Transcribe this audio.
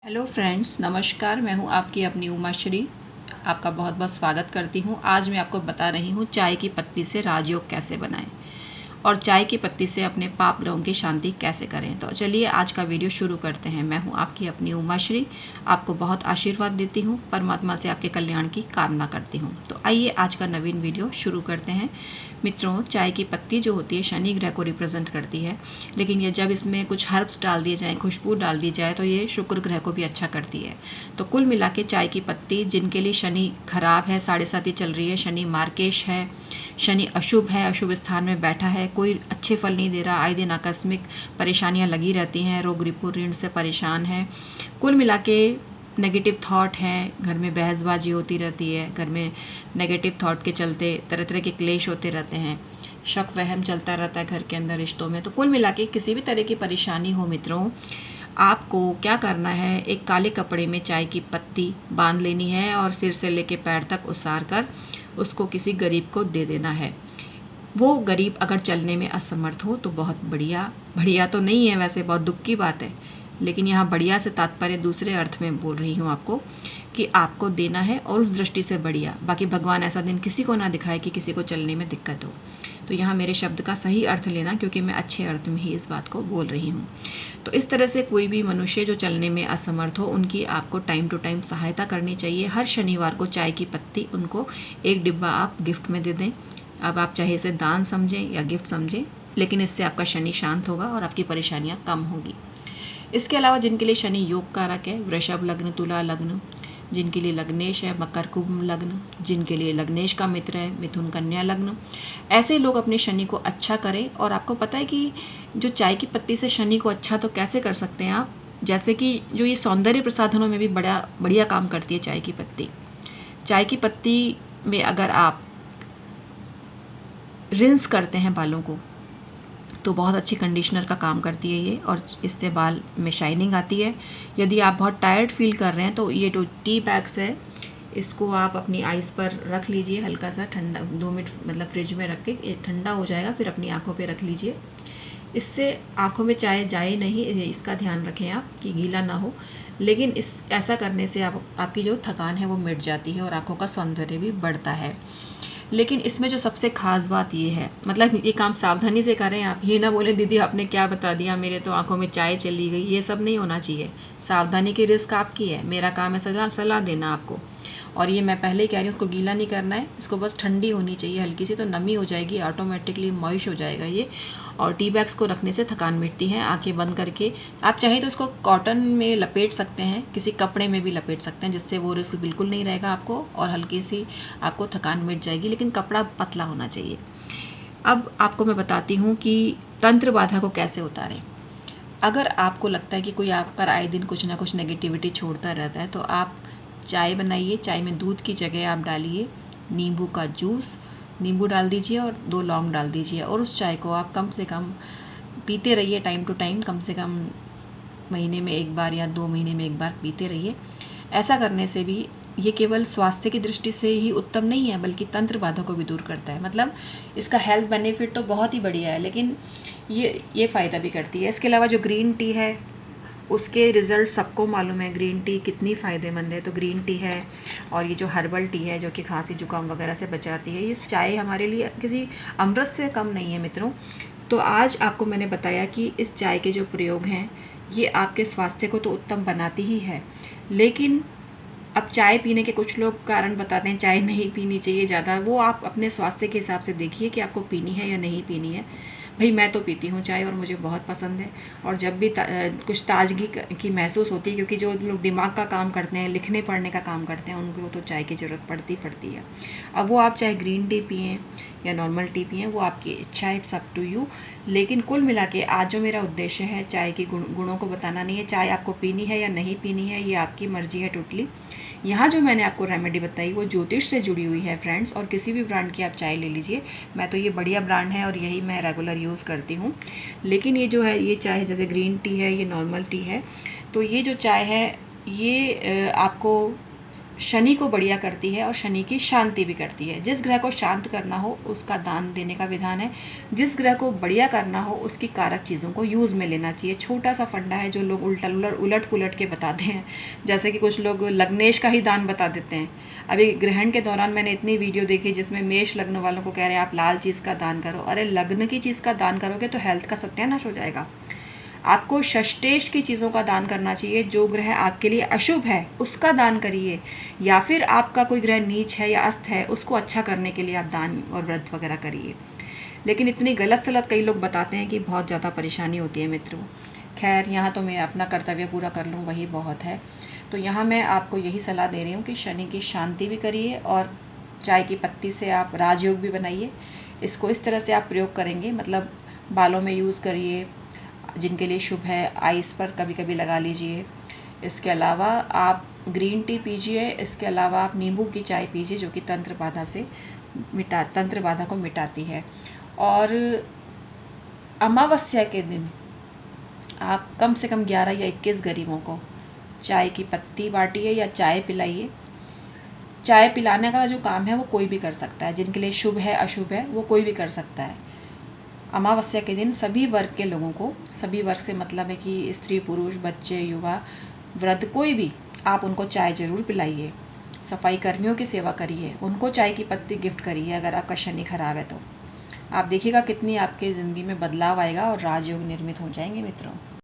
Hello friends, नमस्कार। मैं हूं आपकी अपनी उमाश्री। आपका बहुत बहुत स्वागत करती हूं। आज मैं आपको बता रही हूं चाय की पत्ती से राजयोग कैसे बनाएं और चाय की पत्ती से अपने पाप ग्रहों की शांति कैसे करें। तो चलिए आज का वीडियो शुरू करते हैं। मैं हूं आपकी अपनी उमाश्री। आपको बहुत आशीर्वाद देती हूं, परमात्मा से आपके कल्याण की कामना करती हूं। तो आइए आज का नवीन वीडियो शुरू करते हैं। मित्रों, चाय की पत्ती जो होती है शनि ग्रह को रिप्रेजेंट करती है, लेकिन ये जब इसमें कुछ हर्ब्स डाल दिए जाएँ, खुशबू डाल दी जाए, तो ये शुक्र ग्रह को भी अच्छा करती है। तो कुल मिला के चाय की पत्ती जिनके लिए शनि खराब है, 7.5 चल रही है, शनि मार्केश है, शनि अशुभ है, अशुभ स्थान में बैठा है, कोई अच्छे फल नहीं दे रहा, आए दिन आकस्मिक परेशानियां लगी रहती हैं, रोग रिपू ऋण से परेशान है, कुल मिला के नेगेटिव थॉट हैं, घर में बहसबाजी होती रहती है, घर में नेगेटिव थॉट के चलते तरह तरह के क्लेश होते रहते हैं, शक वहम चलता रहता है घर के अंदर रिश्तों में। तो कुल मिला के किसी भी तरह की परेशानी हो मित्रों, आपको क्या करना है, एक काले कपड़े में चाय की पत्ती बांध लेनी है और सिर से लेके पैर तक उसार कर उसको किसी गरीब को दे देना है। वो गरीब अगर चलने में असमर्थ हो तो बहुत बढ़िया, बढ़िया तो नहीं है वैसे, बहुत दुख की बात है, लेकिन यहाँ बढ़िया से तात्पर्य दूसरे अर्थ में बोल रही हूँ आपको कि आपको देना है और उस दृष्टि से बढ़िया। बाकी भगवान ऐसा दिन किसी को ना दिखाए कि किसी को चलने में दिक्कत हो। तो यहाँ मेरे शब्द का सही अर्थ लेना, क्योंकि मैं अच्छे अर्थ में ही इस बात को बोल रही हूँ। तो इस तरह से कोई भी मनुष्य जो चलने में असमर्थ हो, उनकी आपको टाइम टू टाइम सहायता करनी चाहिए। हर शनिवार को चाय की पत्ती उनको एक डिब्बा आप गिफ्ट में दे दें। अब आप चाहे इसे दान समझें या गिफ्ट समझें, लेकिन इससे आपका शनि शांत होगा और आपकी परेशानियाँ कम होगी। इसके अलावा जिनके लिए शनि योग कारक है, वृषभ लग्न, तुला लग्न, जिनके लिए लग्नेश है, मकर कुंभ लग्न, जिनके लिए लग्नेश का मित्र है, मिथुन कन्या लग्न, ऐसे लोग अपने शनि को अच्छा करें। और आपको पता है कि जो चाय की पत्ती से शनि को अच्छा तो कैसे कर सकते हैं आप, जैसे कि जो ये सौंदर्य प्रसाधनों में भी बड़ा बढ़िया काम करती है चाय की पत्ती। चाय की पत्ती में अगर आप रिंस करते हैं बालों को तो बहुत अच्छी कंडीशनर का काम करती है ये, और इससे बाल में शाइनिंग आती है। यदि आप बहुत टायर्ड फील कर रहे हैं तो ये जो टी बैग्स है, इसको आप अपनी आइज़ पर रख लीजिए, हल्का सा ठंडा 2 मिनट मतलब फ्रिज में रख के, ये ठंडा हो जाएगा, फिर अपनी आँखों पे रख लीजिए। इससे आँखों में चाय जाए नहीं, इसका ध्यान रखें आप कि गीला ना हो। लेकिन ऐसा करने से आपकी जो थकान है वो मिट जाती है और आँखों का सौंदर्य भी बढ़ता है। लेकिन इसमें जो सबसे ख़ास बात ये है, मतलब ये काम सावधानी से करें। आप ये ना बोलें दीदी आपने क्या बता दिया, मेरे तो आंखों में चाय चली गई, ये सब नहीं होना चाहिए। सावधानी की रिस्क आपकी है, मेरा काम है सलाह देना आपको। और ये मैं पहले ही कह रही हूँ, उसको गीला नहीं करना है, इसको बस ठंडी होनी चाहिए हल्की सी, तो नमी हो जाएगी, ऑटोमेटिकली मॉइश हो जाएगा ये। और टी बैग्स को रखने से थकान मिटती है। आंखें बंद करके आप चाहें तो इसको कॉटन में लपेट सकते हैं, किसी कपड़े में भी लपेट सकते हैं, जिससे वो रिस्क बिल्कुल नहीं रहेगा आपको और हल्की सी आपको थकान मिट जाएगी, लेकिन कपड़ा पतला होना चाहिए। अब आपको मैं बताती हूँ कि तंत्र बाधा को कैसे उतारें। अगर आपको लगता है कि कोई आप पर आए दिन कुछ ना कुछ नेगेटिविटी छोड़ता रहता है, तो आप चाय बनाइए। चाय में दूध की जगह आप डालिए नींबू का जूस, नींबू डाल दीजिए और 2 लौंग डाल दीजिए, और उस चाय को आप कम से कम पीते रहिए टाइम टू टाइम, कम से कम महीने में 1 बार या 2 महीने में 1 बार पीते रहिए। ऐसा करने से भी ये केवल स्वास्थ्य की दृष्टि से ही उत्तम नहीं है, बल्कि तंत्र बाधा को भी दूर करता है। मतलब इसका हेल्थ बेनिफिट तो बहुत ही बढ़िया है, लेकिन ये फ़ायदा भी करती है। इसके अलावा जो ग्रीन टी है, उसके रिज़ल्ट सबको मालूम है, ग्रीन टी कितनी फ़ायदेमंद है। तो ग्रीन टी है, और ये जो हर्बल टी है जो कि खांसी जुकाम वगैरह से बचाती है, ये चाय हमारे लिए किसी अमृत से कम नहीं है मित्रों। तो आज आपको मैंने बताया कि इस चाय के जो प्रयोग हैं ये आपके स्वास्थ्य को तो उत्तम बनाती ही है, लेकिन अब चाय पीने के कुछ लोग कारण बताते हैं चाय नहीं पीनी चाहिए ज़्यादा। वो आप अपने स्वास्थ्य के हिसाब से देखिए कि आपको पीनी है या नहीं पीनी है। भाई मैं तो पीती हूँ चाय और मुझे बहुत पसंद है, और जब भी कुछ ताजगी की महसूस होती है, क्योंकि जो लोग दिमाग का काम करते हैं, लिखने पढ़ने का काम करते हैं, उनको तो चाय की ज़रूरत पड़ती है। अब वो आप चाहे ग्रीन टी पिएँ या नॉर्मल टी पिएँ, वो आपकी इच्छा है, इट्स अप टू यू। लेकिन कुल मिला के आज जो मेरा उद्देश्य है, चाय के गुणों को बताना नहीं है। चाय आपको पीनी है या नहीं पीनी है ये आपकी मर्जी है टोटली। यहाँ जो मैंने आपको रेमेडी बताई वो ज्योतिष से जुड़ी हुई है फ्रेंड्स, और किसी भी ब्रांड की आप चाय ले लीजिए। मैं तो ये बढ़िया ब्रांड है और यही मैं रेगुलर यूज़ करती हूँ। लेकिन ये जो है, ये चाय जैसे ग्रीन टी है, ये नॉर्मल टी है, तो ये जो चाय है ये आपको शनि को बढ़िया करती है और शनि की शांति भी करती है। जिस ग्रह को शांत करना हो उसका दान देने का विधान है, जिस ग्रह को बढ़िया करना हो उसकी कारक चीज़ों को यूज़ में लेना चाहिए। छोटा सा फंडा है जो लोग उलट पुलट के बताते हैं, जैसे कि कुछ लोग लग्नेश का ही दान बता देते हैं। अभी ग्रहण के दौरान मैंने इतनी वीडियो देखी जिसमें मेष लग्न वालों को कह रहे हैं आप लाल चीज़ का दान करो। अरे लग्न की चीज़ का दान करोगे तो हेल्थ का सत्यानाश हो जाएगा। आपको षष्टेश की चीज़ों का दान करना चाहिए। जो ग्रह आपके लिए अशुभ है उसका दान करिए, या फिर आपका कोई ग्रह नीच है या अस्त है उसको अच्छा करने के लिए आप दान और व्रत वगैरह करिए। लेकिन इतनी गलत सलत कई लोग बताते हैं कि बहुत ज़्यादा परेशानी होती है मित्रों। खैर यहाँ तो मैं अपना कर्तव्य पूरा कर लूँ वही बहुत है। तो यहाँ मैं आपको यही सलाह दे रही हूँ कि शनि की शांति भी करिए और चाय की पत्ती से आप राजयोग भी बनाइए। इसको इस तरह से आप प्रयोग करेंगे, मतलब बालों में यूज़ करिए, जिनके लिए शुभ है आइस पर कभी कभी लगा लीजिए। इसके अलावा आप ग्रीन टी पीजिए। इसके अलावा आप नींबू की चाय पीजिए जो कि तंत्र बाधा को मिटाती है। और अमावस्या के दिन आप कम से कम 11 या 21 गरीबों को चाय की पत्ती बांटिए या चाय पिलाइए। चाय पिलाने का जो काम है वो कोई भी कर सकता है, जिनके लिए शुभ है अशुभ है वो कोई भी कर सकता है। अमावस्या के दिन सभी वर्ग के लोगों को, सभी वर्ग से मतलब है कि स्त्री पुरुष बच्चे युवा वृद्ध कोई भी, आप उनको चाय ज़रूर पिलाइए। सफाई कर्मियों की सेवा करिए, उनको चाय की पत्ती गिफ्ट करिए। अगर आपका शनि खराब है तो आप देखिएगा कितनी आपके ज़िंदगी में बदलाव आएगा और राजयोग निर्मित हो जाएंगे मित्रों।